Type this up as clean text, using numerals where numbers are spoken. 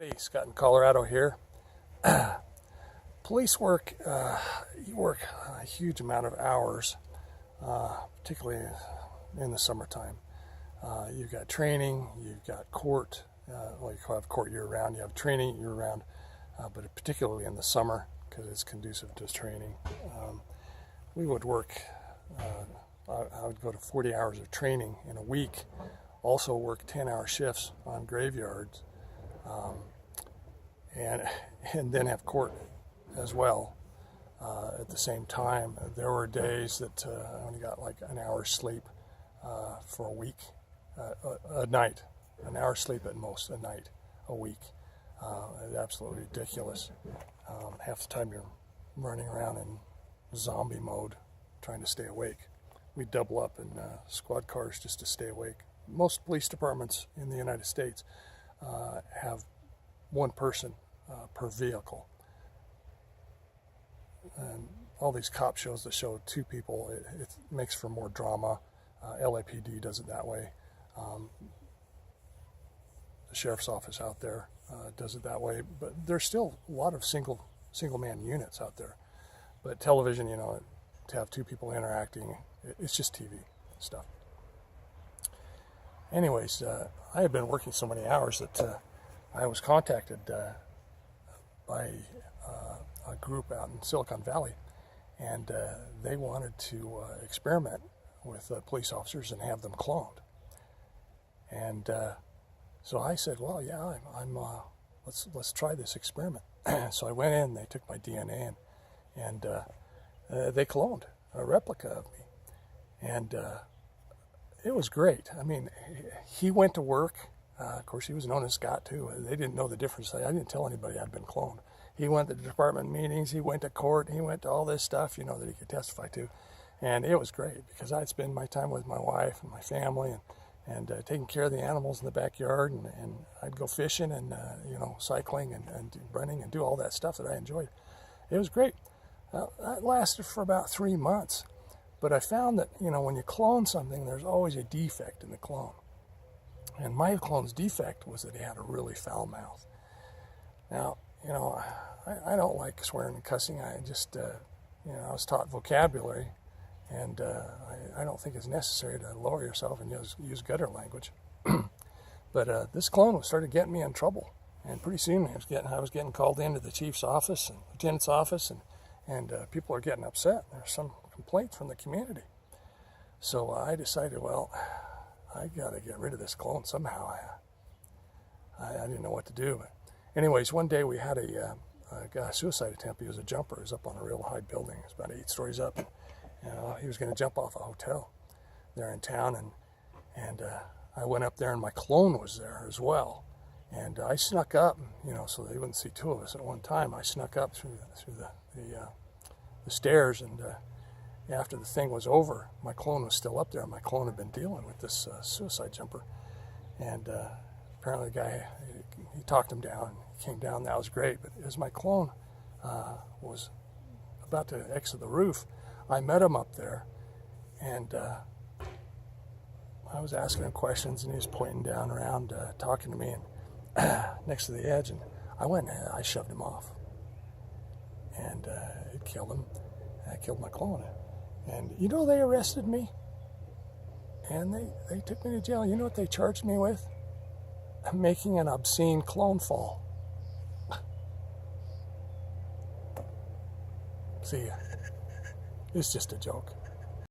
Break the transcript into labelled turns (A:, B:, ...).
A: Hey, Scott in Colorado here. Police work, you work a huge amount of hours, particularly in the summertime. You've got training, you've got court, well, you have court year-round, you have training year-round, but particularly in the summer because it's conducive to training. We would work, I would go to 40 hours of training in a week, also work 10-hour shifts on graveyards. And then have court as well at the same time. There were days that I only got like an hour's sleep for a week, a night, an hour's sleep at most, a night, a week. Absolutely ridiculous. Half the time you're running around in zombie mode trying to stay awake. We double up in squad cars just to stay awake. Most police departments in the United States have one person per vehicle. And all these cop shows that show two people, it makes for more drama. LAPD does it that way. The sheriff's office out there does it that way. But there's still a lot of single man units out there. But television, you know, to have two people interacting, it's just TV stuff. Anyways, I had been working so many hours that I was contacted by a group out in Silicon Valley, and they wanted to experiment with police officers and have them cloned. And so I said, well, yeah, let's try this experiment. So I went in, they took my DNA, and they cloned a replica of me. And it was great. I mean, he went to work. Of course, he was known as Scott, too. They didn't know the difference. I didn't tell anybody I'd been cloned. He went to the department meetings. He went to court. He went to all this stuff, you know, that he could testify to. And it was great because I'd spend my time with my wife and my family and taking care of the animals in the backyard. And I'd go fishing and, you know, cycling and running and do all that stuff that I enjoyed. It was great. That lasted for about 3 months. But I found that, you know, when you clone something, there's always a defect in the clone. And my clone's defect was that he had a really foul mouth. Now, you know, I don't like swearing and cussing. I just, you know, I was taught vocabulary, and I don't think it's necessary to lower yourself and use gutter language. But this clone started getting me in trouble, and pretty soon I was getting called into the chief's office and lieutenant's office, and people are getting upset. There's some complaints from the community. So I decided, well, I got to get rid of this clone somehow. I didn't know what to do. But anyways, one day we had a suicide attempt. He was a jumper. He was up on a real high building. It was about 8 stories up. And, he was going to jump off a hotel there in town. And I went up there, and my clone was there as well. And I snuck up, you know, so they wouldn't see two of us at one time. I snuck up through the stairs, and after the thing was over, my clone was still up there. My clone had been dealing with this suicide jumper. And apparently the guy, he talked him down. He came down. That was great. But as my clone was about to exit the roof, I met him up there. And I was asking him questions, and he was pointing down around, talking to me, and next to the edge. And I went and I shoved him off. And it killed him. I killed my clone. And you know, they arrested me, and they took me to jail. You know what they charged me with? Making an obscene clone fall. See ya. It's just a joke.